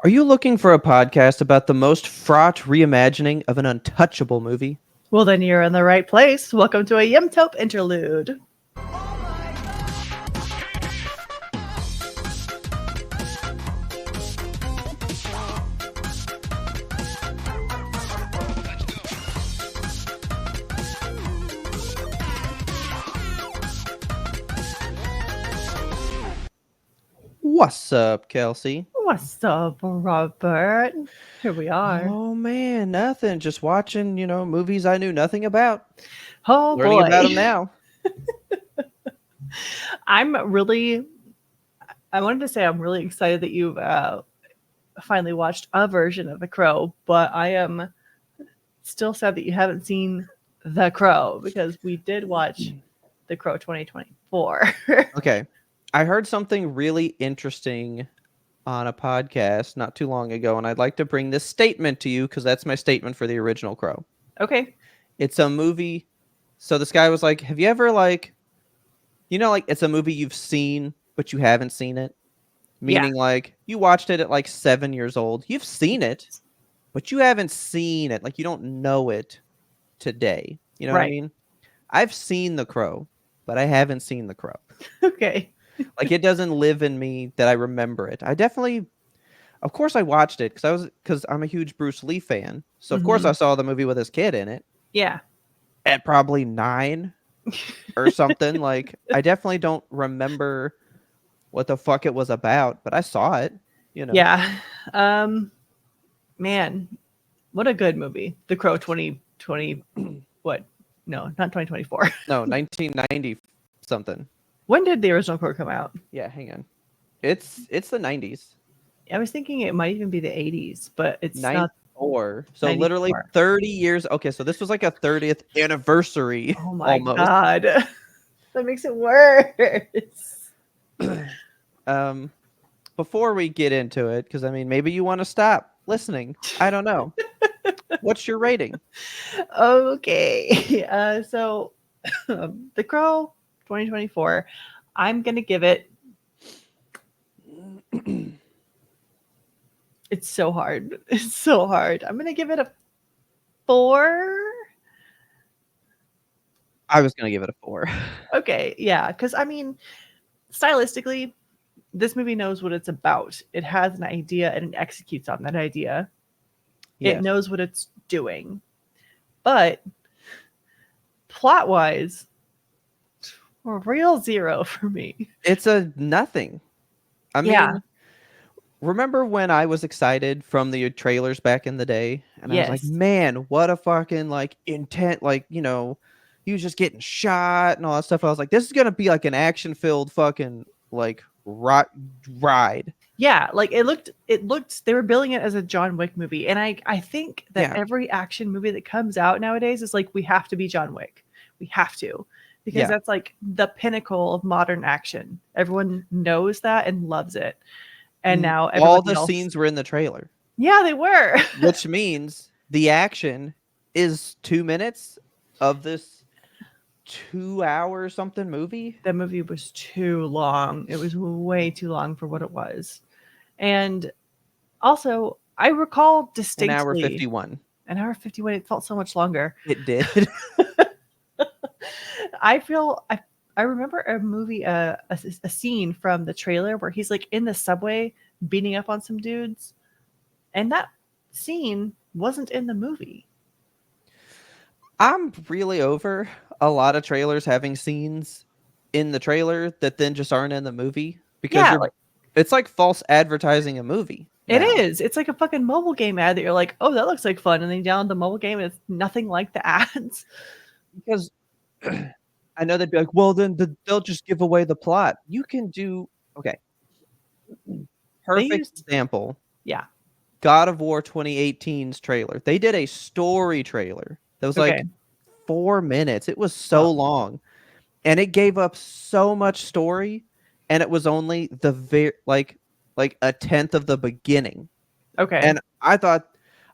Are you looking for a podcast about the most fraught reimagining of an untouchable movie? Well, then you're in the right place. Welcome to a YMBToAP interlude. What's up, Kelsey? What's up, Robert? Here we are. Oh man, nothing. Just watching, movies I knew nothing about. Oh Learning boy. about them now. I wanted to say I'm really excited that you've finally watched a version of The Crow, but I am still sad that you haven't seen The Crow because we did watch The Crow 2024. Okay. I heard something really interesting on a podcast not too long ago, and I'd like to bring this statement to you because that's my statement for the original Crow. Okay. It's a movie. So this guy was like, have you ever it's a movie you've seen, but you haven't seen it? Meaning you watched it at 7 years old. You've seen it, but you haven't seen it. You don't know it today. You know what I mean? I've seen The Crow, but I haven't seen The Crow. Okay. It doesn't live in me that I remember it. Of course I watched it because I'm a huge Bruce Lee fan. So of course I saw the movie with his kid in it. Yeah. At probably 9 or something. I definitely don't remember what the fuck it was about, but I saw it, Yeah. Man, what a good movie. The Crow 2020 what? No, not 2024. No, 1990 something. When did the original Crow come out? Yeah, hang on. It's the 90s. I was thinking it might even be the 80s, but it's 94. Not so 94. Literally 30 years. Okay, so this was a 30th anniversary. Oh my almost. god. That makes it worse. Before we get into it, because maybe you want to stop listening. I don't know. What's your rating? Okay. So The Crow 2024, I'm gonna give it. It's so hard. It's so hard. I'm gonna give it a 4. I was gonna give it a 4. Okay, yeah, because stylistically, this movie knows what it's about. It has an idea and it executes on that idea. Yes. It knows what it's doing. But plot-wise, a real 0 for me. It's a nothing. Remember when I was excited from the trailers back in the day? And I was like, man, what a fucking intent, he was just getting shot and all that stuff. I was like, this is gonna be an action-filled fucking ride. Yeah, it looked they were billing it as a John Wick movie. And I think that every action movie that comes out nowadays is we have to be John Wick. We have to. Because that's the pinnacle of modern action. Everyone knows that and loves it. And now all the scenes were in the trailer. Yeah, they were. Which means the action is 2 minutes of this 2-hour something movie. That movie was too long. It was way too long for what it was. And also, I recall distinctly. An hour 51. An hour 51. It felt so much longer. It did. I remember a movie, a scene from the trailer where he's in the subway beating up on some dudes. And that scene wasn't in the movie. I'm really over a lot of trailers having scenes in the trailer that then just aren't in the movie. Because it's false advertising a movie. It is. It's like a fucking mobile game ad that you're like, oh, that looks like fun. And then you download the mobile game and it's nothing like the ads. Because I know they'd be like, well, then they'll just give away the plot. You can do... Okay. Perfect example. Yeah. God of War 2018's trailer. They did a story trailer that was 4 minutes. It was so long. And it gave up so much story. And it was only the a tenth of the beginning. Okay. And I thought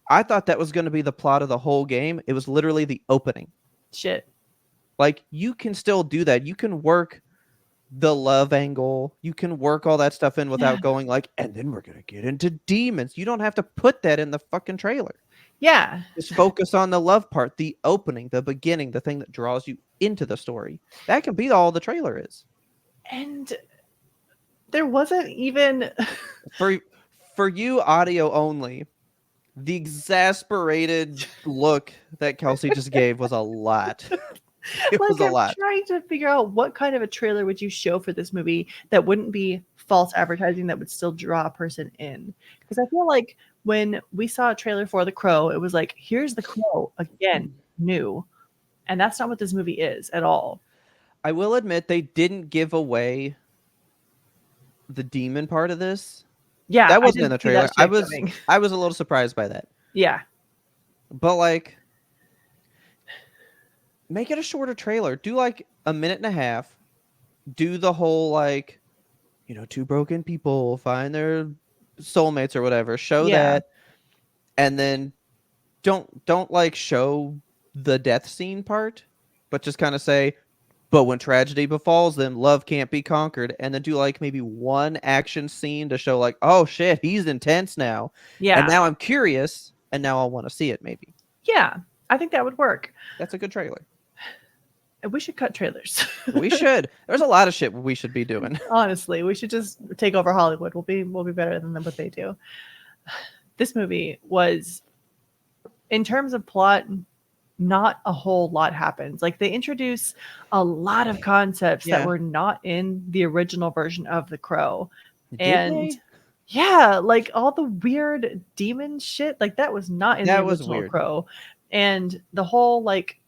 that was going to be the plot of the whole game. It was literally the opening. Shit. You can still do that. You can work the love angle. You can work all that stuff in Yeah. without going like, and then we're gonna get into demons. You don't have to put that in the fucking trailer. Yeah. Just focus on the love part, the opening, the beginning, the thing that draws you into the story. That can be all the trailer is. And there wasn't even For you audio only, the exasperated look that Kelsey just gave was a lot. It was like a I'm lot. trying to figure out what kind of a trailer would you show for this movie that wouldn't be false advertising that would still draw a person in. Because I feel like when we saw a trailer for The Crow, it was like, here's The Crow again, new. And that's not what this movie is at all. I will admit they didn't give away the demon part of this. Yeah, That I wasn't in didn't the see that trailer. I shit was coming. I was a little surprised by that. Yeah. But like make it a shorter trailer. Do like a minute and a half. Do the whole like, two broken people find their soulmates or whatever. Show Yeah. that, and then don't like show the death scene part, but just kind of say, but when tragedy befalls them, love can't be conquered, and then do like maybe one action scene to show like, oh shit, he's intense now, and Yeah. now I'm curious, and now I want to see it. Maybe Yeah. I think that would work. that's a good trailer. We should cut trailers. We should. There's a lot of shit we should be doing. Honestly, we should just take over Hollywood. We'll be better than what they do. This movie was, in terms of plot, not a whole lot happens. Like they introduce a lot of concepts that were not in the original version of The Crow. Did they? Yeah, like all the weird demon shit, like that was not in the original Crow. And the whole like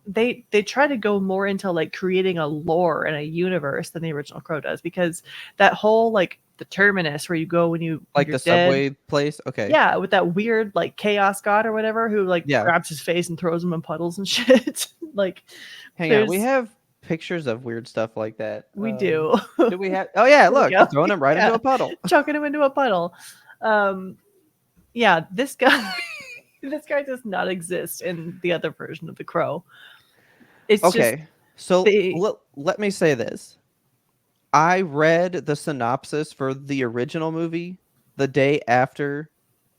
they try to go more into like creating a lore and a universe than the original Crow does, because that whole like the terminus where you go when you're the dead, subway place. Okay. Yeah, with that weird like chaos god or whatever who like grabs his face and throws him in puddles and shit. Like, hang on, we have pictures of weird stuff like that. We do. Do we have? Oh yeah, look, he's throwing him right into a puddle, chucking him into a puddle. Yeah, this guy. This guy does not exist in the other version of The Crow. It's okay. So let me say this. I read the synopsis for the original movie the day after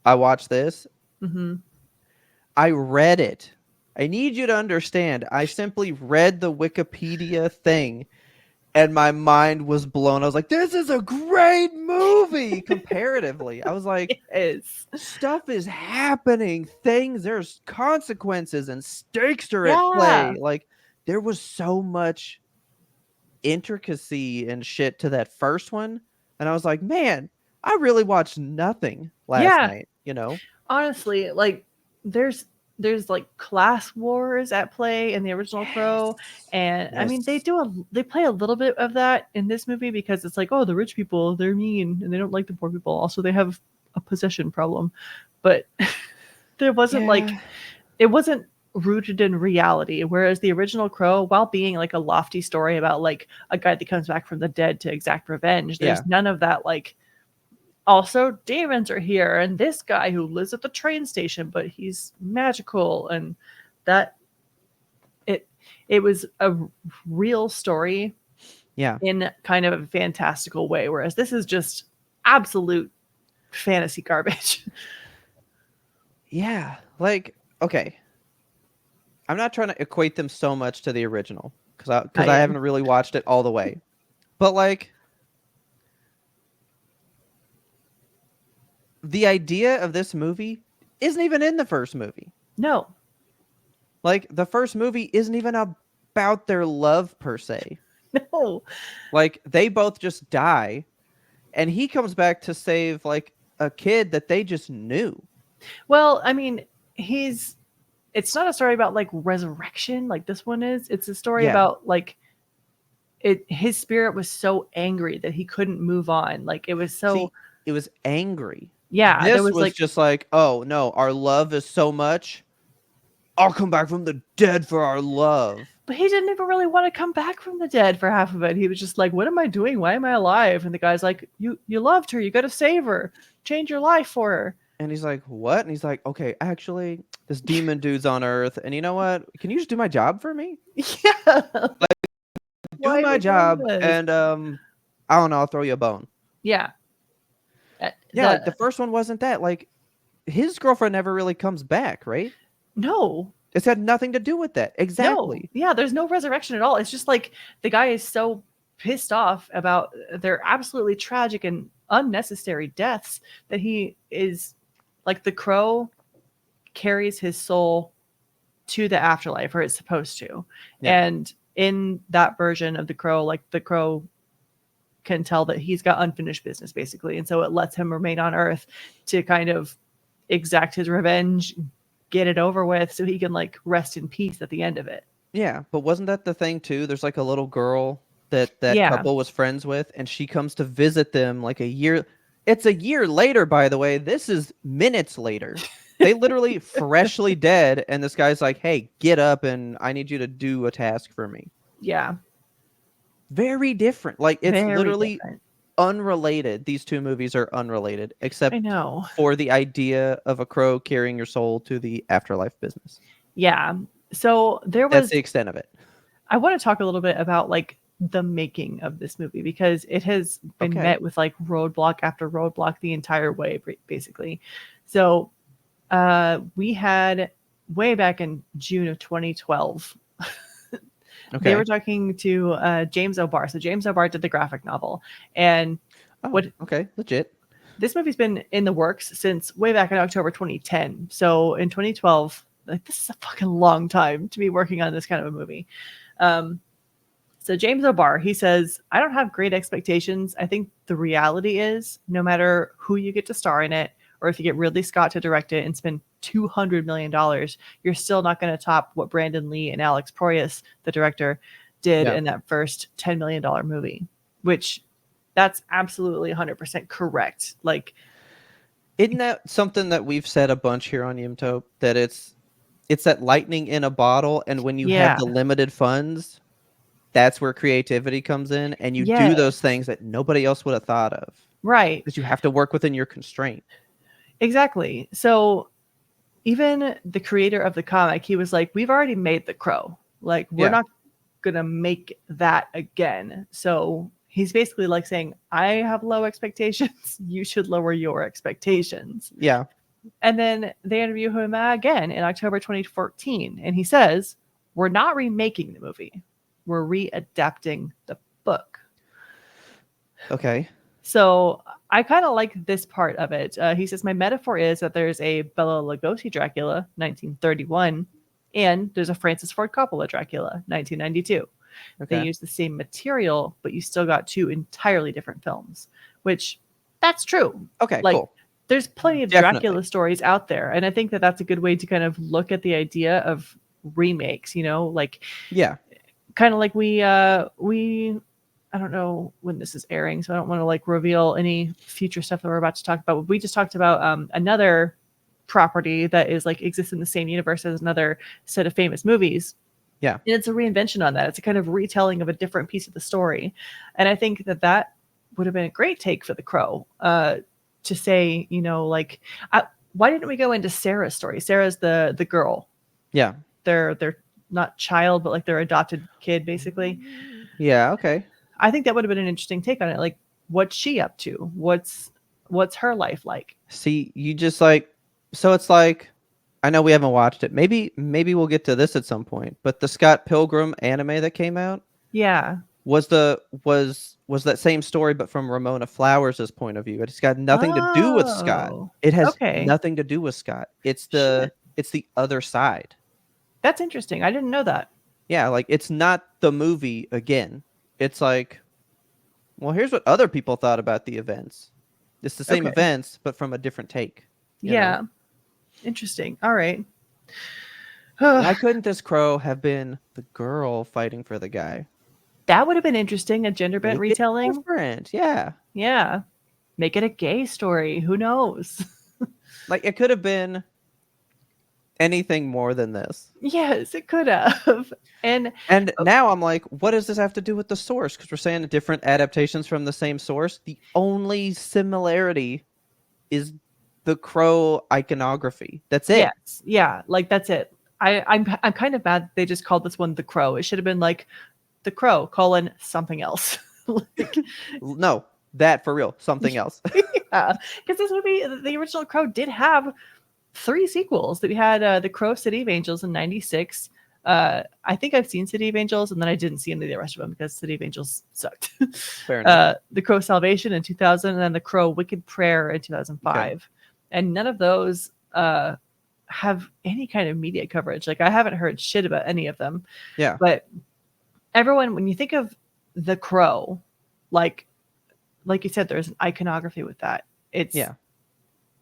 I watched this. Mm-hmm. I read it. I need you to understand. I simply read the Wikipedia thing and my mind was blown. I was like, this is a great movie comparatively. I was like, stuff is happening. There's consequences and stakes are at play. Like, there was so much intricacy and shit to that first one. And I was like, man, I really watched nothing last night, Honestly, like, there's like class wars at play in the original Crow, and I mean they play a little bit of that in this movie, because it's like, oh, the rich people, they're mean and they don't like the poor people. Also, they have a possession problem, but there wasn't like, it wasn't rooted in reality. Whereas the original Crow, while being like a lofty story about like a guy that comes back from the dead to exact revenge, there's none of that like, also demons are here and this guy who lives at the train station but he's magical, and that it was a real story in kind of a fantastical way, whereas this is just absolute fantasy garbage. Like, okay, I'm not trying to equate them so much to the original because I haven't really watched it all the way, but like, the idea of this movie isn't even in the first movie. No. Like, the first movie isn't even about their love per se. No. Like, they both just die, and he comes back to save, like, a kid that they just knew. Well, I mean, it's not a story about, like, resurrection like this one is. It's a story about, like, his spirit was so angry that he couldn't move on. Like, it was so... See, it was angry. Yeah, this was like, just like, oh no, our love is so much, I'll come back from the dead for our love. But he didn't even really want to come back from the dead for half of it. He was just like, what am I doing? Why am I alive? And the guy's like, you loved her. You got to save her. Change your life for her. And he's like, what? And he's like, okay, actually, this demon dude's on Earth. And you know what? Can you just do my job for me? Yeah. Like, do Why are my we doing job, this? and I don't know, I'll throw you a bone. Yeah. Yeah, like the first one wasn't that. Like his girlfriend never really comes back, right? No. It's had nothing to do with that. No. Exactly. Yeah, there's no resurrection at all. It's just like the guy is so pissed off about their absolutely tragic and unnecessary deaths that he is like the crow carries his soul to the afterlife, or it's supposed to. Yeah. And in that version of the crow, like the crow can tell that he's got unfinished business basically. And so it lets him remain on Earth to kind of exact his revenge, get it over with so he can like rest in peace at the end of it. Yeah, but wasn't that the thing too? There's like a little girl that Yeah. couple was friends with, and she comes to visit them like a year. It's a year later, by the way. This is minutes later. They literally freshly dead, and this guy's like, "Hey, get up, and I need you to do a task for me." Yeah. Very different. Like it's Very literally different. unrelated. These two movies are unrelated, I except know. for the idea of a crow carrying your soul to the afterlife business. Yeah. So there That's was, the extent of it. I want to talk a little bit about like the making of this movie because it has been Okay. met with like roadblock after roadblock the entire way, basically. So we had way back in June of 2012. Okay. They were talking to James O'Barr. So James O'Barr did the graphic novel, and what okay, legit. this movie's been in the works since way back in October 2010. So in 2012, like this is a fucking long time to be working on this kind of a movie. So James O'Barr, he says, I don't have great expectations. I think the reality is no matter who you get to star in it, or if you get Ridley Scott to direct it and spend $200 million, you're still not going to top what Brandon Lee and Alex Proyas, the director, did in that first $10 million movie, which that's absolutely 100% correct. Like, isn't that something that we've said a bunch here on YMToAP, that it's that lightning in a bottle, and when you have the limited funds, that's where creativity comes in, and you do those things that nobody else would have thought of. Right. Because you have to work within your constraint. Exactly. So even the creator of the comic, he was like, we've already made The Crow. Like, we're not going to make that again. So he's basically like saying, I have low expectations. You should lower your expectations. Yeah. And then they interview him again in October 2014. And he says, we're not remaking the movie. We're readapting the book. Okay. So I kind of like this part of it. He says, my metaphor is that there's a Bela Lugosi Dracula, 1931, and there's a Francis Ford Coppola Dracula, 1992. Okay. They use the same material, but you still got two entirely different films, which that's true. Okay, like, cool. There's plenty of Dracula stories out there. And I think that that's a good way to kind of look at the idea of remakes, you know, like, yeah, kind of like we I don't know when this is airing, so I don't want to like reveal any future stuff that we're about to talk about. But we just talked about another property that is like exists in the same universe as another set of famous movies. Yeah. And it's a reinvention on that. It's a kind of retelling of a different piece of the story. And I think that that would have been a great take for The Crow, to say, you know, like, why didn't we go into Sarah's story? Sarah's the girl. Yeah. They're not child, but like their adopted kid, basically. Yeah. Okay. I think that would have been an interesting take on it. Like, what's she up to? What's her life like? See, you just like, so it's like, I know we haven't watched it. Maybe we'll get to this at some point. But the Scott Pilgrim anime that came out, yeah, was that same story, but from Ramona Flowers' point of view. It's got nothing to do with Scott. It has nothing to do with Scott. It's the other side. That's interesting. I didn't know that. Yeah, like it's not the movie again. It's like, well, here's what other people thought about the events. It's the same events, but from a different take. Yeah. Know? Interesting. All right. Why couldn't this crow have been the girl fighting for the guy? That would have been interesting. A gender bent retelling. Different. Yeah. Yeah. Make it a gay story. Who knows? Like it could have been anything more than this. Yes, it could have. And now I'm like, what does this have to do with the source? Because we're saying different adaptations from the same source. The only similarity is the crow iconography. That's it. Yes. Yeah. Like that's it. I'm kind of mad they just called this one The Crow. It should have been like The Crow, something else. Like, No, that for real, something else. yeah, because this movie, the original Crow, did have 3 sequels. That we had The Crow, City of Angels in '96. I think I've seen City of Angels, and then I didn't see any of the rest of them because City of Angels sucked. Fair enough. The Crow Salvation in 2000, and then The Crow Wicked Prayer in 2005. Okay. And none of those have any kind of media coverage. Like, I haven't heard shit about any of them. Yeah. But everyone, when you think of The Crow, like you said, there's an iconography with that. It's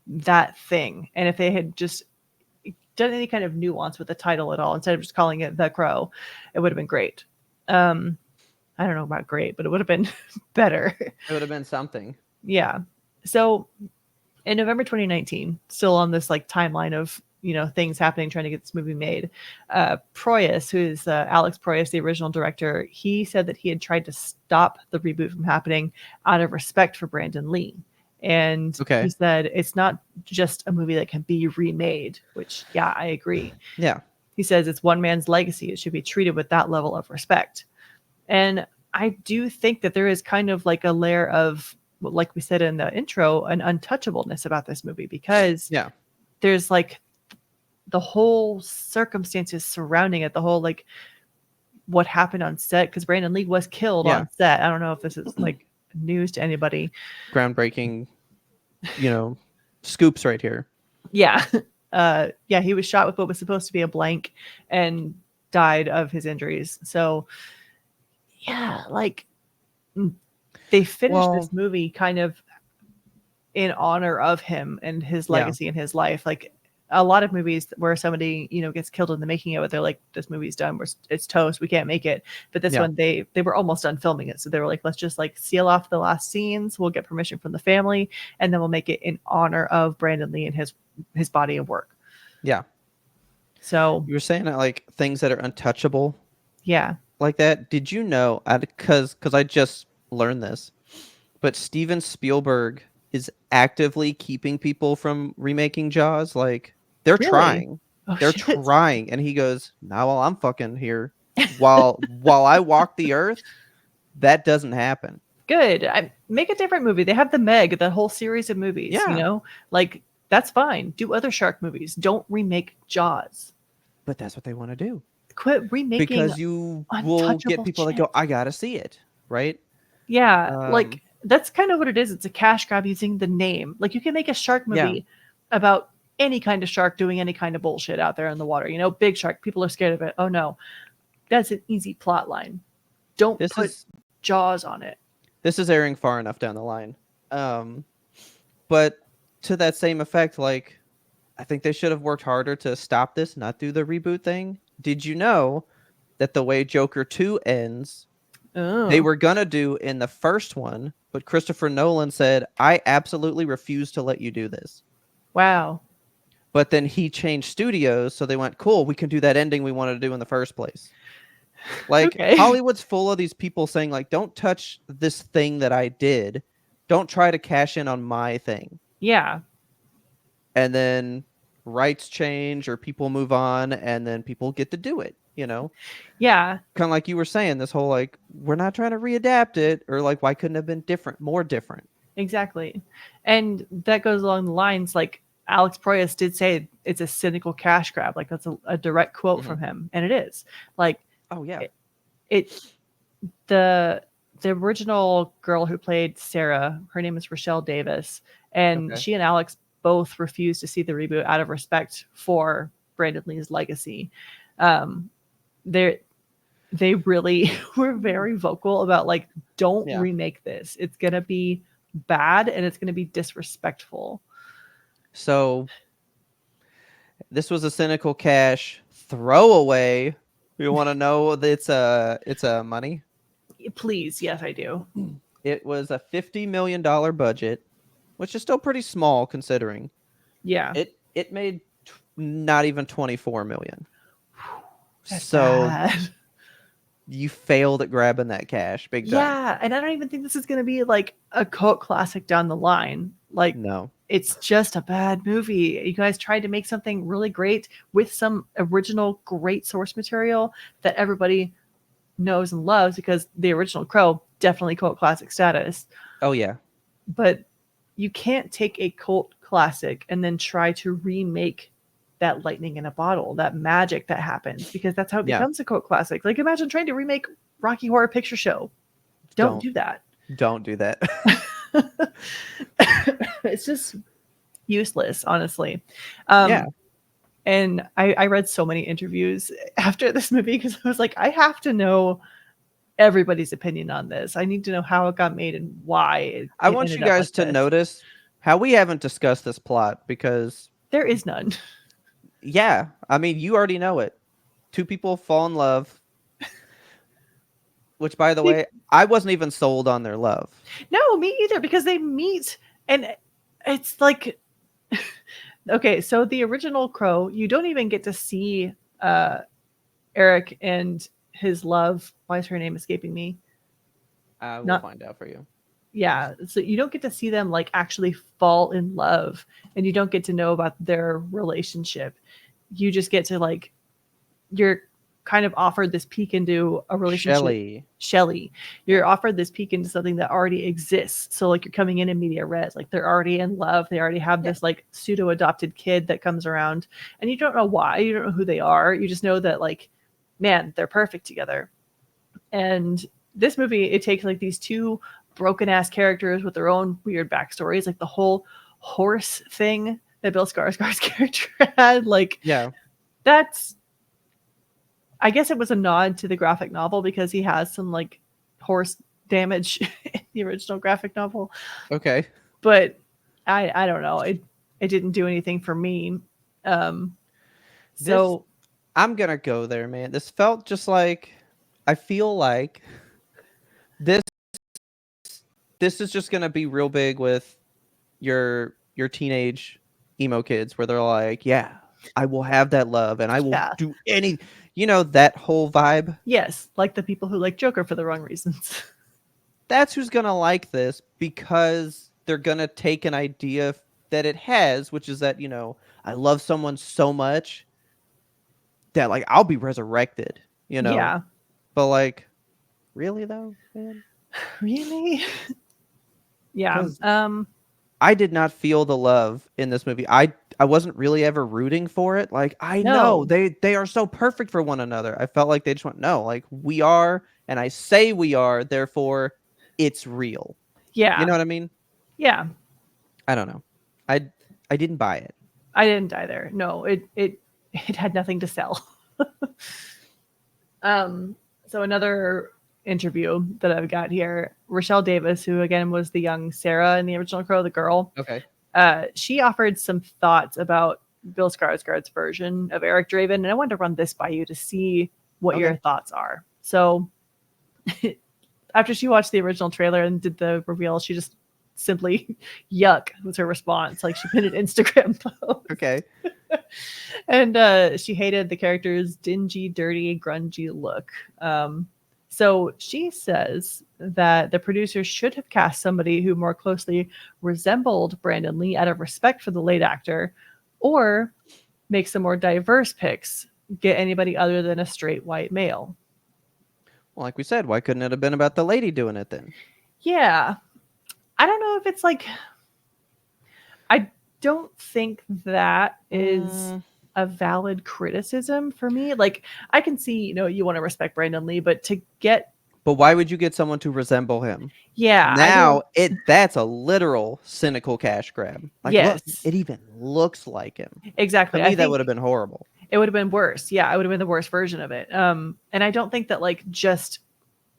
that thing. And if they had just done any kind of nuance with the title at all, instead of just calling it The Crow, it would have been great. I don't know about great, but it would have been better. It would have been something. Yeah. So in November 2019, still on this like timeline of, things happening, trying to get this movie made, Proyas, who is Alex Proyas, the original director, he said that he had tried to stop the reboot from happening out of respect for Brandon Lee. And he said it's not just a movie that can be remade, which, yeah, I agree. Yeah. He says it's one man's legacy. It should be treated with that level of respect. And I do think that there is kind of like a layer of, like we said in the intro, an untouchableness about this movie, because there's like the whole circumstances surrounding it, the whole like what happened on set, because Brandon Lee was killed on set. I don't know if this is like news to anybody. Groundbreaking, scoops right here. Yeah. He was shot with what was supposed to be a blank and died of his injuries. So yeah, like they finished this movie kind of in honor of him and his legacy and his life. Like a lot of movies where somebody, gets killed in the making of it, they're like, this movie's done, it's toast, we can't make it. But this one, they were almost done filming it. So they were like, let's just like seal off the last scenes. We'll get permission from the family, and then we'll make it in honor of Brandon Lee and his body of work. Yeah. So you were saying that like things that are untouchable. Yeah. Like that. Did you know, because I just learned this, but Steven Spielberg is actively keeping people from remaking Jaws. Like, they're trying. They're trying. And he goes, "Now while I'm fucking here, while I walk the earth, that doesn't happen." Good. Make a different movie. They have the Meg, the whole series of movies, like that's fine. Do other shark movies. Don't remake Jaws. But that's what they want to do. Quit remaking, because you will get people that go, "I gotta see it," right? Yeah, like that's kind of what it is. It's a cash grab using the name. Like, you can make a shark movie about any kind of shark doing any kind of bullshit out there in the water. Big shark. People are scared of it. Oh no, that's an easy plot line. Don't put Jaws on it. This is airing far enough down the line. But to that same effect, like, I think they should have worked harder to stop this, not do the reboot thing. Did you know that the way Joker 2 ends, they were going to do in the first one, but Christopher Nolan said, "I absolutely refuse to let you do this." Wow. But then he changed studios, so they went, "Cool, we can do that ending we wanted to do in the first place." Like, Hollywood's full of these people saying, like, "Don't touch this thing that I did. Don't try to cash in on my thing." Yeah. And then rights change or people move on, and then people get to do it, Yeah. Kind of like you were saying, this whole, like, we're not trying to readapt it, or like, why couldn't it have been different, more different? Exactly. And that goes along the lines, like, Alex Proyas did say it's a cynical cash grab. Like, that's a direct quote from him. And it is. Like, oh yeah. The original girl who played Sarah, her name is Rochelle Davis, and she and Alex both refused to see the reboot out of respect for Brandon Lee's legacy. They really were very vocal about, like, don't remake this. It's going to be bad and it's going to be disrespectful. So this was a cynical cash throwaway. You want to know it's a money? Please. Yes, I do. It was a $50 million budget, which is still pretty small considering. Yeah. It made not even 24 million. That's bad. You failed at grabbing that cash big time. Yeah, and I don't even think this is going to be like a cult classic down the line. Like, no. It's just a bad movie. You guys tried to make something really great with some original great source material that everybody knows and loves, because the original Crow definitely cult classic status. Oh yeah. But you can't take a cult classic and then try to remake that lightning in a bottle, that magic that happens, because that's how it becomes a cult classic. Like, imagine trying to remake Rocky Horror Picture Show. Don't do that. Don't do that. It's just useless, honestly. Yeah. And I read so many interviews after this movie because I was like, I have to know everybody's opinion on this. I need to know how it got made and why I want you guys to notice how we haven't discussed this plot, because there is none. Yeah. I mean, you already know it. Two people fall in love. Which, by the way, I wasn't even sold on their love. No, me either, because they meet and it's like, okay, so the original Crow, you don't even get to see Eric and his love. Why is her name escaping me? I will find out for you. Yeah, so you don't get to see them like actually fall in love, and you don't get to know about their relationship. You just get to like, you're kind of offered this peek into a relationship. Shelley. You're offered this peek into something that already exists. So like, you're coming in media res, like they're already in love. They already have this like pseudo adopted kid that comes around, and you don't know why, you don't know who they are. You just know that like, man, they're perfect together. And this movie, it takes like these two broken ass characters with their own weird backstories, like the whole horse thing that Bill Skarsgård's character had. Like, that's, I guess it was a nod to the graphic novel because he has some like horse damage in the original graphic novel. Okay. But I don't know. It didn't do anything for me. So I'm gonna go there, man. This felt just like, I feel like this is just gonna be real big with your teenage emo kids, where they're like, yeah, I will have that love and I will do any, that whole vibe. Yes, like the people who like Joker for the wrong reasons. That's who's gonna like this, because they're gonna take an idea that it has, which is that, I love someone so much that like I'll be resurrected, Yeah. But like, really though, man? Really? Yeah. I did not feel the love in this movie. I wasn't really ever rooting for it. Like, I know they are so perfect for one another. I felt like they just went, no, like, we are, and I say we are, therefore it's real. Yeah. You know what I mean? Yeah. I don't know. I didn't buy it. I didn't either. No, it had nothing to sell. So another interview that I've got here, Rochelle Davis, who again was the young Sarah in the original Crow, the girl. Okay. She offered some thoughts about Bill Skarsgård's version of Eric Draven, and I wanted to run this by you to see what your thoughts are. So after she watched the original trailer and did the reveal, she just simply yuck was her response. Like, she put an Instagram post. Okay. And she hated the character's dingy, dirty, grungy look. So she says that the producers should have cast somebody who more closely resembled Brandon Lee out of respect for the late actor, or make some more diverse picks, get anybody other than a straight white male. Well, like we said, why couldn't it have been about the lady doing it then? Yeah. I don't know if it's like, I don't think that is a valid criticism for me. Like, I can see, you want to respect Brandon Lee, but but why would you get someone to resemble him? Yeah. Now that's a literal cynical cash grab. Like, yes. Look, it even looks like him. Exactly. To me, that would have been horrible. It would have been worse. Yeah, it would have been the worst version of it. And I don't think that like just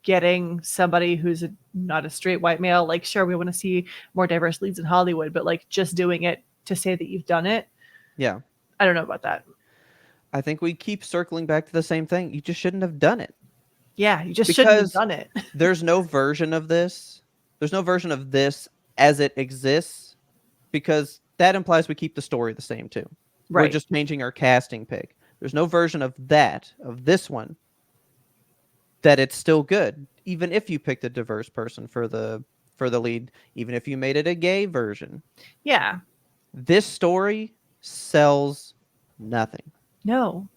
getting somebody who's not a straight white male, like, sure, we want to see more diverse leads in Hollywood, but like just doing it to say that you've done it. Yeah. I don't know about that. I think we keep circling back to the same thing. You just shouldn't have done it. Yeah, you just shouldn't have done it. There's no version of this. There's no version of this as it exists, because that implies we keep the story the same too. Right. We're just changing our casting pick. There's no version of this one, that it's still good, even if you picked a diverse person for the lead, even if you made it a gay version. Yeah. This story sells nothing. No.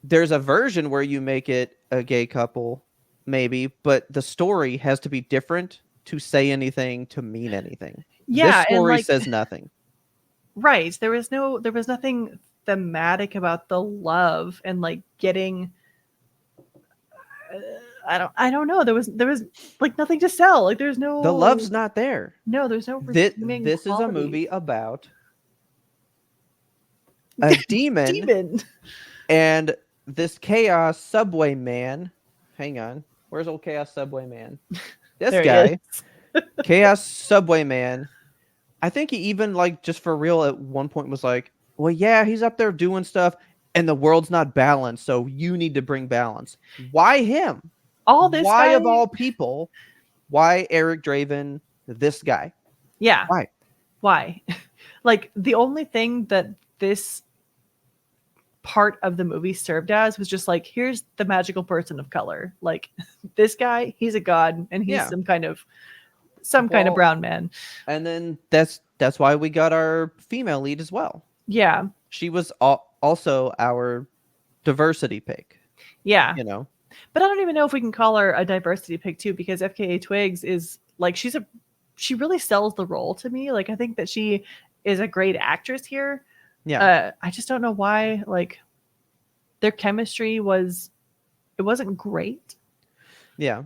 There's a version where you make it a gay couple, maybe, but the story has to be different to say anything, to mean anything. This Yeah, and story like says nothing. right, there was nothing thematic about the love and like getting I don't know. There was like nothing to sell. Like there's The love's not there. there's no This, redeeming this is a quality. movie about a demon Demon. and this chaos subway man. Hang on. Where's old chaos subway man? This There he is. guy, chaos subway man. I think he even like just for real at one point was like, well, yeah, he's up there doing stuff and the world's not balanced. So you need to bring balance. Why him? All this Why guy. of all people? Why Eric Draven? This guy? Yeah. Why? Why? Like the only thing that this part of the movie served as was just like, here's the magical person of color. Like this guy, he's a god and he's Yeah. some kind of Well, brown man. and then that's why we got our female lead as well. Yeah. She was also our diversity pick. Yeah. You know. But I don't even know if we can call her a diversity pick too, because FKA Twigs is like she really sells the role to me. Like I think that she is a great actress here. Yeah. I just don't know why like their chemistry wasn't great. Yeah.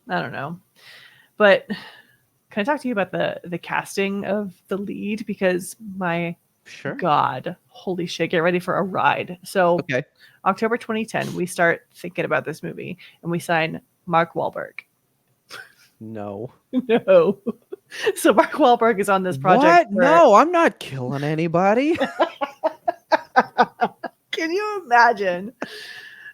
I don't know. But can I talk to you about the casting of the lead? Because my Sure. God, holy shit, get ready for a ride. So Okay. October 2010, we start thinking about this movie and we sign Mark Wahlberg. No. No. So Mark Wahlberg is on this project. What? No, I'm not killing anybody. Can you imagine?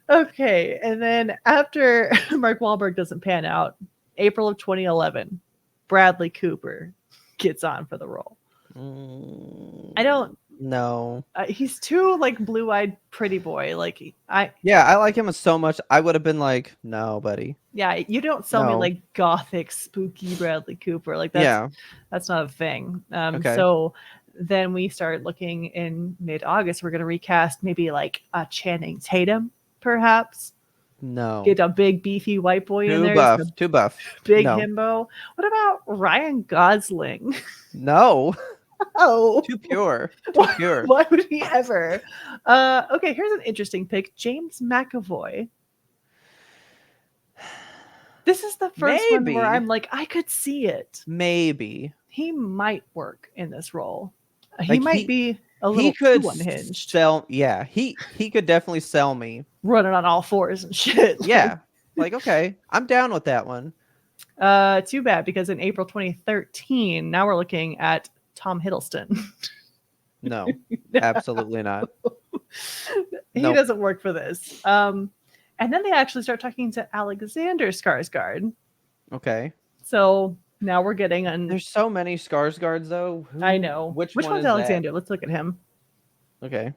Okay, and then after Mark Wahlberg doesn't pan out, April of 2011, Bradley Cooper gets on for the role. I don't. No. He's too like blue-eyed pretty boy. Like Yeah, I like him so much. I would have been like, no, buddy. Yeah, you don't sell me No. like gothic, spooky Bradley Cooper. Like that's not a thing. Okay. So then we start looking in mid-August. We're gonna recast maybe like a Channing Tatum, perhaps. No. Get a big beefy white boy in there. Too buff. Big No. himbo. What about Ryan Gosling? No. Oh, Too pure. Too pure. Why would he ever? Okay, here's an interesting pick. James McAvoy. This is the first one where I'm like, I could see it. Maybe. He might work in this role. He Like, might be a little too unhinged. He could definitely sell me. Running on all fours and shit. Yeah. Like, okay, I'm down with that one. Too bad, because in April 2013, now we're looking at Tom Hiddleston. No, absolutely not. He doesn't work for this. And then they actually start talking to Alexander Skarsgård. Okay. So now we're getting There's so many Skarsgårds though. I know. Which one's Alexander? That? Let's look at him. Okay.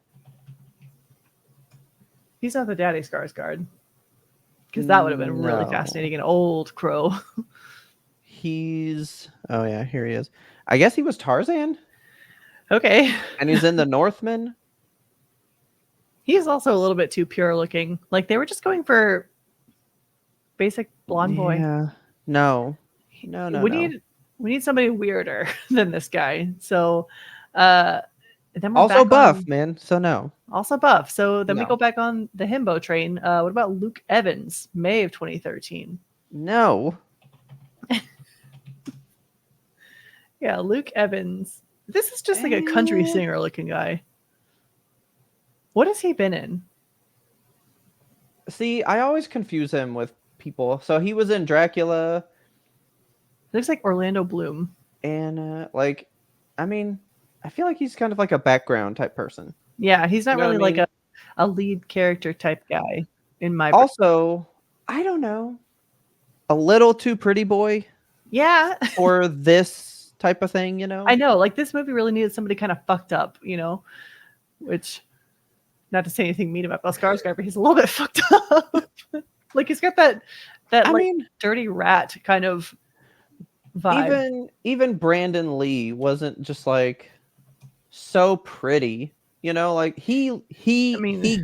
He's not the daddy Skarsgård. Because that would have been really fascinating. An old crow. Oh yeah, here he is. I guess he was Tarzan. Okay. And he's in the Northman. He's also a little bit too pure looking. Like they were just going for basic blonde boy. Yeah. No. We need somebody weirder than this guy. So then we're also back buff, man. So no. Also buff. So then we go back on the himbo train. What about Luke Evans, May of 2013? No. Yeah, Luke Evans. This is just like a country singer looking guy. What has he been in? See, I always confuse him with people. So he was in Dracula. Looks like Orlando Bloom. And I mean, I feel like he's kind of like a background type person. Yeah, he's not really like a lead character type guy in my Also, I don't know. A little too pretty boy. Yeah. For this type of thing, you know? I know, like this movie really needed somebody kind of fucked up, you know? Which, not to say anything mean about Bill Skarsgård, but he's a little bit fucked up. Like he's got that dirty rat kind of vibe. Even Brandon Lee wasn't just like so pretty, you know, like he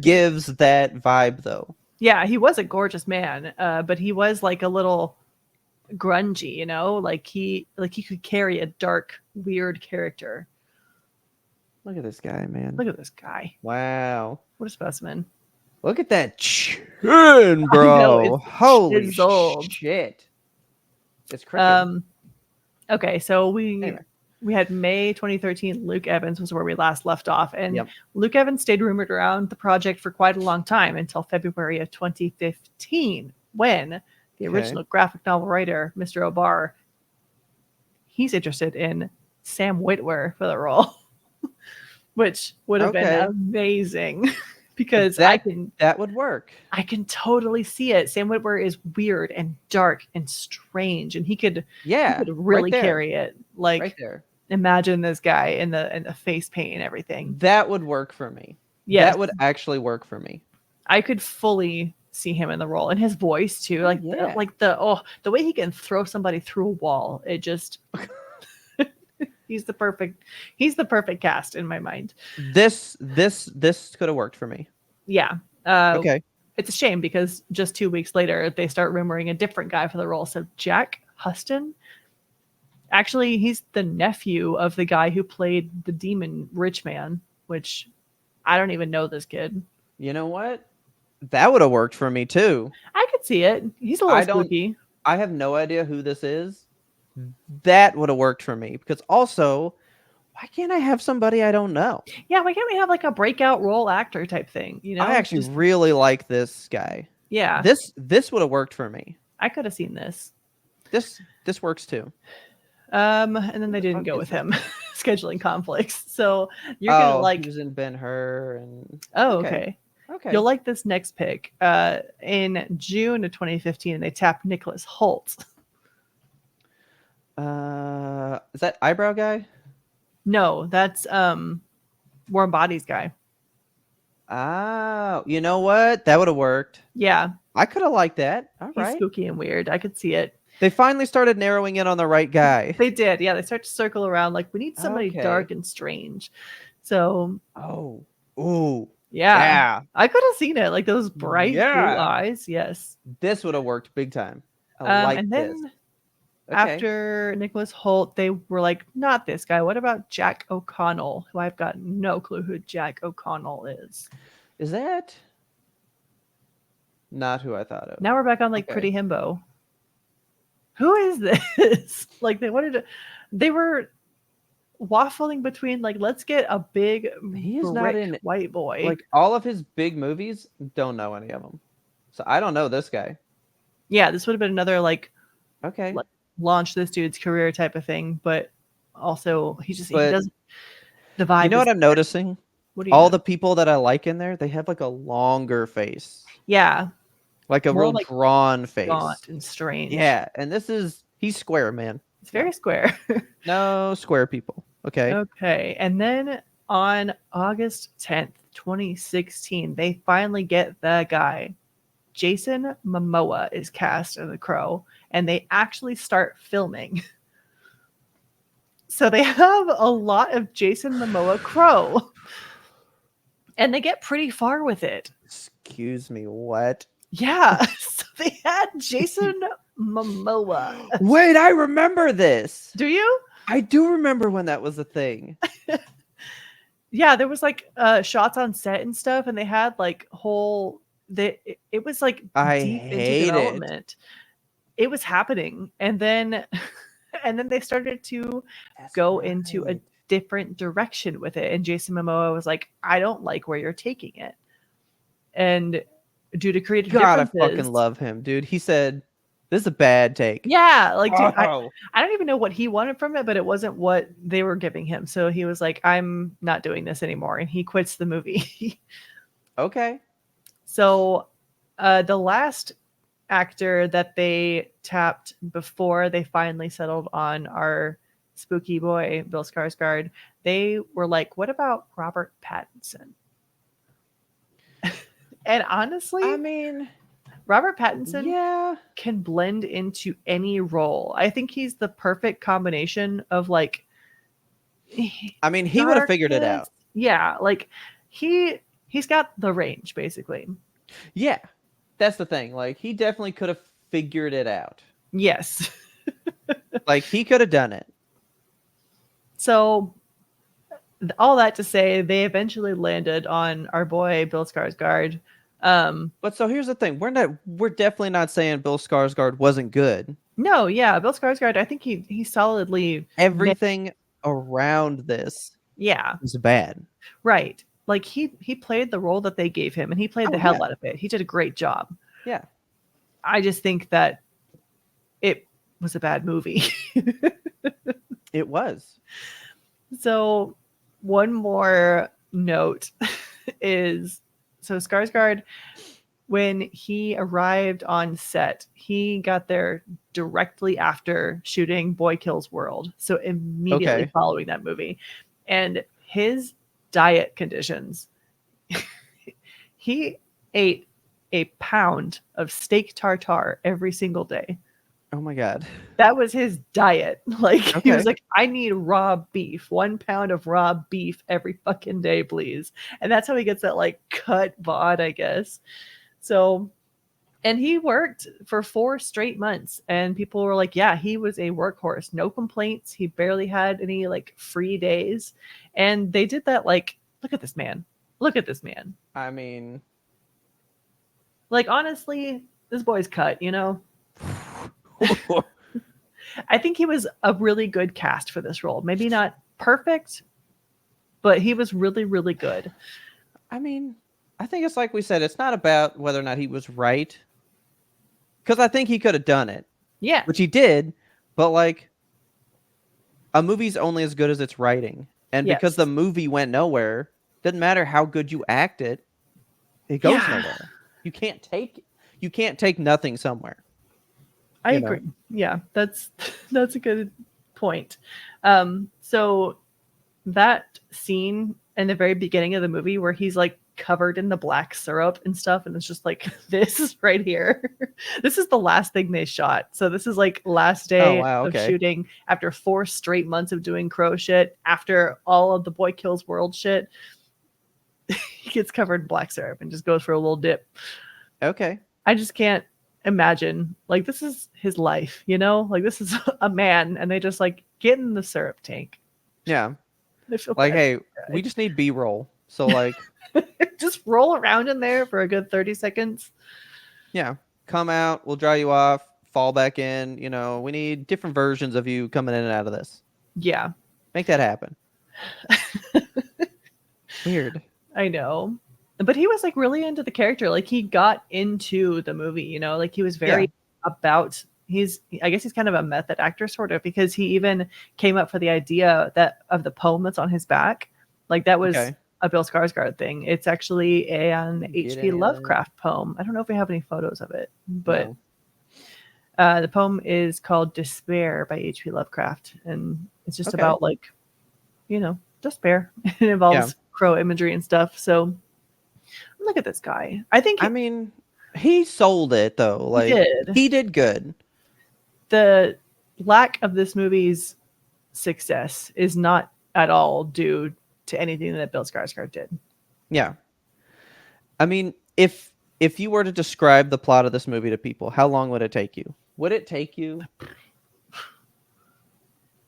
gives that vibe though. Yeah, he was a gorgeous man, but he was like a little grungy, you know, like he could carry a dark, weird character. Look at this guy, man. Look at this guy. Wow. What a specimen. Look at that chin, I know bro. it's Holy chiseled. shit. It's cricket. Okay, so Anyway. we had May 2013. Luke Evans was where we last left off, and Yep. Luke Evans stayed rumored around the project for quite a long time until February of 2015, when the original graphic novel writer, Mr. O'Barr, he's interested in Sam Witwer for the role, which would have been amazing. Because that would work. I can totally see it. Sam Witwer is weird and dark and strange, and he could really carry it. Like right there. Imagine this guy in the face paint and everything. That would work for me. Yeah, that would actually work for me. I could fully see him in the role, and his voice too. Like the way he can throw somebody through a wall. It just he's the perfect cast in my mind. This could have worked for me. Yeah. Okay. It's a shame because just 2 weeks later they start rumoring a different guy for the role. So Jack Huston, actually, he's the nephew of the guy who played the demon rich man, which I don't even know this kid. You know what? That would have worked for me too. I could see it. He's a little spooky. I have no idea who this is. That would have worked for me because also, why can't I have somebody I don't know? Yeah, why can't we have like a breakout role actor type thing? You know, I actually really like this guy. Yeah, this would have worked for me. I could have seen this. This works too. And then they didn't go with him. Scheduling conflicts. So you're gonna like. He was in Ben-Hur and. Okay. You'll like this next pick. In June of 2015, they tapped Nicholas Hoult. Is that eyebrow guy? No, that's Warm Bodies guy. Oh, you know what? That would have worked. Yeah. I could have liked that. All right. He's spooky and weird. I could see it. They finally started narrowing in on the right guy. They did. Yeah, they start to circle around like we need somebody dark and strange. So ooh. Yeah. I could have seen it. Like those bright blue eyes. Yes. This would have worked big time. I like and this. then after Nicholas Hoult, they were like, not this guy. What about Jack O'Connell, who I've got no clue who Jack O'Connell is. Is that not who I thought of? Now we're back on like Pretty Himbo. Who is this? Like they were waffling between like, let's get a big white boy. Like all of his big movies, don't know any of them. So I don't know this guy. Yeah, this would have been another like launch this dude's career type of thing, but also he doesn't the vibe. You know what I'm noticing? All the people that I like in there, they have like a longer face. Yeah. Like a real drawn face. Gaunt and strange. Yeah, and he's square, man. It's very square. No square people. Okay. Okay. And then on August 10th, 2016, they finally get the guy. Jason Momoa is cast as the Crow, and they actually start filming. So they have a lot of Jason Momoa Crow. And they get pretty far with it. Excuse me, what? Yeah. So they had Jason Momoa. Wait, I remember this. Do you? I do remember when that was a thing. Yeah, there was like shots on set and stuff, and they had like it was like deep into development. It was happening, and then they started to go into a different direction with it. And Jason Momoa was like, "I don't like where you're taking it," and due to creative differences, I fucking love him, dude. He said, "This is a bad take." Yeah, like dude, I don't even know what he wanted from it, but it wasn't what they were giving him. So he was like, "I'm not doing this anymore," and he quits the movie. Okay. So the last actor that they tapped before they finally settled on our spooky boy, Bill Skarsgård, they were like, what about Robert Pattinson? And honestly, I mean, Robert Pattinson can blend into any role. I think he's the perfect combination of like... I mean, he would have figured it out. Yeah, like he's got the range, basically. Yeah. that's the thing. Like, he definitely could have figured it out. Yes. Like, he could have done it. So all that to say, they eventually landed on our boy Bill Skarsgård. But so here's the thing: we're definitely not saying Bill Skarsgård wasn't good. No, yeah, Bill Skarsgård. I think he solidly Everything around this, yeah, was bad. right. Like he played the role that they gave him, and he played the hell out of it. He did a great job. Yeah. I just think that it was a bad movie. It was. So one more note is so Skarsgård, when he arrived on set, he got there directly after shooting Boy Kills World. So immediately following that movie. And his diet conditions, he ate a pound of steak tartare every single day. Oh my God. That was his diet. Like he was like, I need raw beef, 1 pound of raw beef every fucking day, please. And that's how he gets that like cut bod, I guess. So, and he worked for 4 straight months, and people were like, yeah, he was a workhorse. No complaints. He barely had any like free days. And they did that. Like, look at this man. Look at this man. I mean, like, honestly, this boy's cut, you know? I think he was a really good cast for this role. Maybe not perfect, but he was really, really good. I mean, I think it's like we said, it's not about whether or not he was right. Because I think he could have done it. Yeah. Which he did. But like, a movie's only as good as its writing. And because the movie went nowhere, doesn't matter how good you act it goes nowhere. You can't take nothing somewhere. I agree. Yeah, that's a good point. So that scene in the very beginning of the movie where he's like covered in the black syrup and stuff, and it's just like this right here. This is the last thing they shot. So this is like last day of shooting after 4 straight months of doing crow shit. After all of the Boy Kills World shit, he gets covered in black syrup and just goes for a little dip. Okay. I just can't imagine, like, this is his life, you know? Like, this is a man, and they just like get in the syrup tank. Yeah. Like, hey, we just need B-roll. So like just roll around in there for a good 30 seconds. Yeah. Come out, we'll dry you off, fall back in. You know, we need different versions of you coming in and out of this. Yeah. Make that happen. Weird. I know. But he was like really into the character. Like he got into the movie, you know, like he was very about I guess he's kind of a method actor sort of, because he even came up for the idea that of the poem that's on his back. Like that was a Bill Skarsgård thing. It's actually an H.P. Lovecraft poem. I don't know if we have any photos of it, but the poem is called Despair by H.P. Lovecraft. And it's just about like, you know, despair. It involves crow imagery and stuff. So look at this guy. I mean, he sold it though. Like he did good. The lack of this movie's success is not at all due to anything that Bill Skarsgård did. Yeah. I mean, if you were to describe the plot of this movie to people, how long would it take you? Would it take you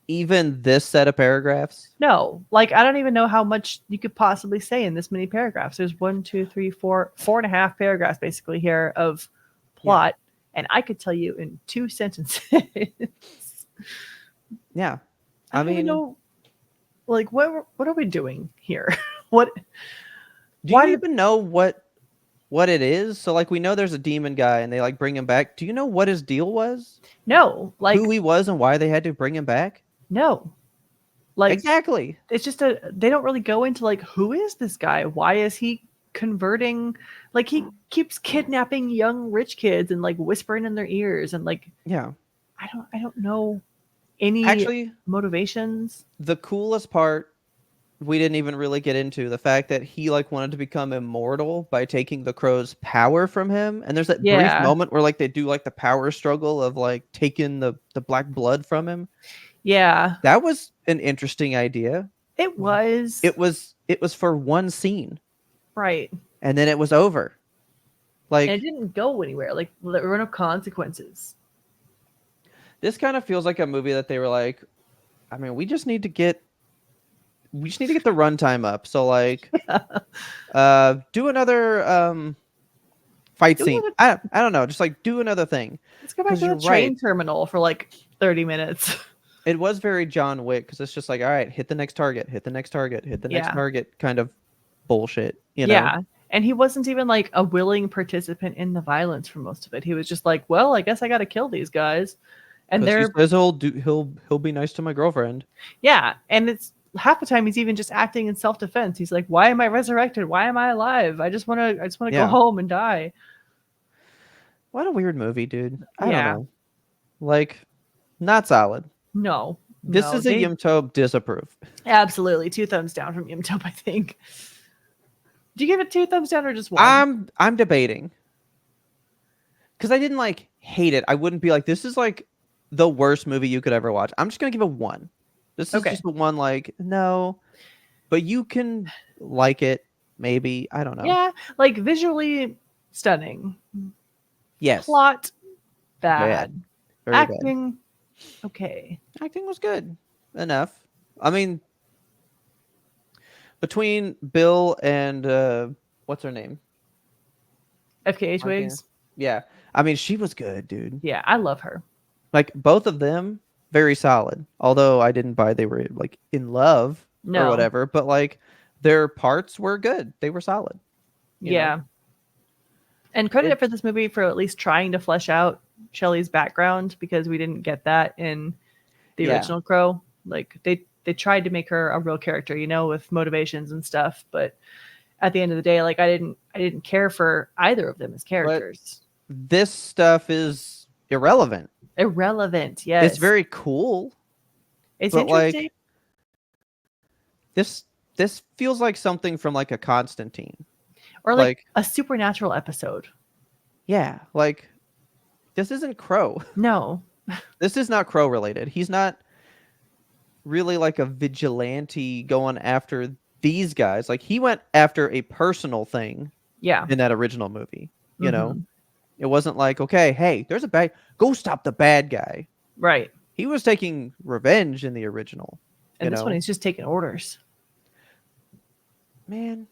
even this set of paragraphs? No. Like, I don't even know how much you could possibly say in this many paragraphs. There's 1, 2, 3, 4 and a half paragraphs basically here of plot. Yeah. And I could tell you in 2 sentences. Yeah. I mean, know, like, what are we doing here? What? Do you even know what it is? So, like, we know there's a demon guy, and they like bring him back. Do you know what his deal was? No, like who he was and why they had to bring him back. No, like exactly. It's just they don't really go into like, who is this guy? Why is he converting? Like he keeps kidnapping young rich kids and like whispering in their ears and like I don't know any motivations. The coolest part we didn't even really get into, the fact that he like wanted to become immortal by taking the crow's power from him, and there's that brief moment where like they do like the power struggle of like taking the black blood from him. Yeah, that was an interesting idea. It was for one scene, right? And then it was over. Like, and it didn't go anywhere. Like there were no consequences. this kind of feels like a movie that they were like, I mean, we just need to get the runtime up. So like, do another fight Do we scene. have I don't know, just like do another thing. Let's go back Because to you're the train right. terminal for like 30 minutes. It was very John Wick because it's just like, all right, hit the next target, hit the next target, hit the next Yeah. target kind of bullshit, you know? Yeah. And he wasn't even like a willing participant in the violence for most of it. He was just like, well, I guess I got to kill these guys. And Because he they're, says he'll be nice to my girlfriend. yeah. And it's half the time he's even just acting in self defense. He's like, why am I resurrected? Why am I alive? I just want to go Yeah. home and die. What a weird movie, dude. I don't Yeah. know. Like, not solid. No. This No. is a YMBToAP disapprove. Absolutely 2 thumbs down from YMBToAP, I think. Do you give it 2 thumbs down or just 1? I'm debating. Because I didn't like hate it. I wouldn't be like, this is like the worst movie you could ever watch. I'm just gonna give it 1. This is just a 1, like, no. But you can like it, maybe. I don't know. Yeah, like visually stunning. Yes. Plot bad. Very Acting okay. Acting was good enough. I mean, between Bill and what's her name? FKH Wigs. Yeah. I mean, she was good, dude. Yeah, I love her. Like both of them, very solid. Although I didn't buy they were like in love or whatever, but like their parts were good. They were solid. Yeah. Know? And credit for this movie for at least trying to flesh out Shelley's background, because we didn't get that in the original Crow. Like they tried to make her a real character, you know, with motivations and stuff, but at the end of the day, like I didn't care for either of them as characters. But this stuff is irrelevant. Irrelevant, yes. It's very cool. It's interesting. Like, this feels like something from like a Constantine. Or like a Supernatural episode. Yeah, like this isn't Crow. No. This is not Crow related. He's not really like a vigilante going after these guys. Like he went after a personal thing. Yeah. In that original movie, you know, it wasn't like, okay, hey, there's a bad, go stop the bad guy. Right. He was taking revenge in the original. And this one, he's just taking orders. Man.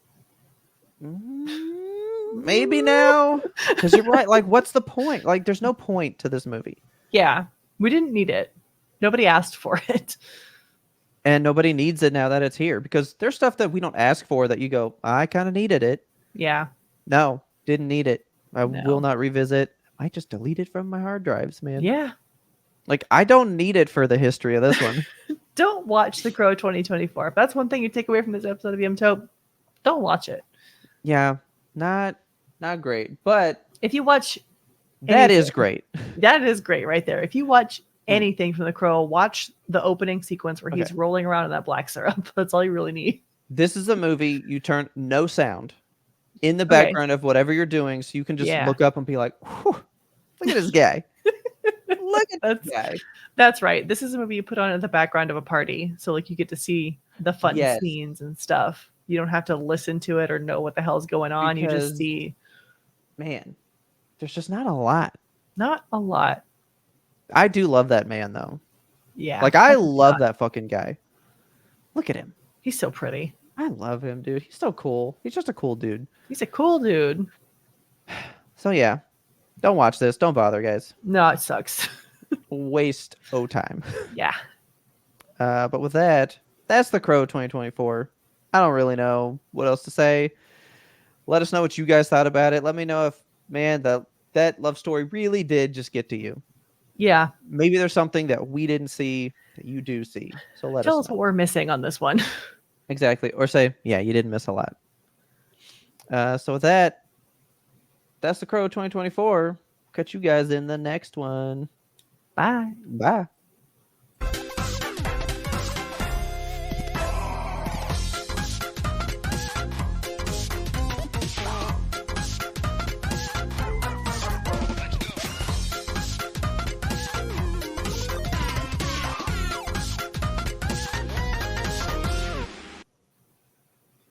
Maybe now. Because you're right. Like, what's the point? Like, there's no point to this movie. Yeah. We didn't need it. Nobody asked for it. And nobody needs it now that it's here. Because there's stuff that we don't ask for that you go, I kind of needed it. Yeah. No, didn't need it. I will not revisit. I just delete it from my hard drives, man. Yeah. Like, I don't need it for the history of this one. Don't watch The Crow 2024. If that's one thing you take away from this episode of YMBToAP, don't watch it. Yeah. Not great. But if you watch that is great. That is great right there. If you watch anything from The Crow, watch the opening sequence where he's rolling around in that black syrup. That's all you really need. This is a movie you turn no sound in the background of whatever you're doing, so you can just look up and be like, look at this guy. Look at this guy. That's right. This is a movie you put on in the background of a party. So like you get to see the fun scenes and stuff. You don't have to listen to it or know what the hell's going on. You just see. Man, there's just not a lot. Not a lot. I do love that man, though. Yeah. Like, I love that fucking guy. Look at him. He's so pretty. I love him, dude. He's so cool. He's just a cool dude. He's a cool dude. So, yeah. Don't watch this. Don't bother, guys. No, it sucks. Waste of time. Yeah. But with that, that's The Crow 2024. I don't really know what else to say. Let us know what you guys thought about it. Let me know if, man, that love story really did just get to you. Yeah. Maybe there's something that we didn't see that you do see. So tell us what we're missing on this one. Exactly. Or say, yeah, you didn't miss a lot. So with that, that's The Crow 2024. Catch you guys in the next one. Bye. Bye.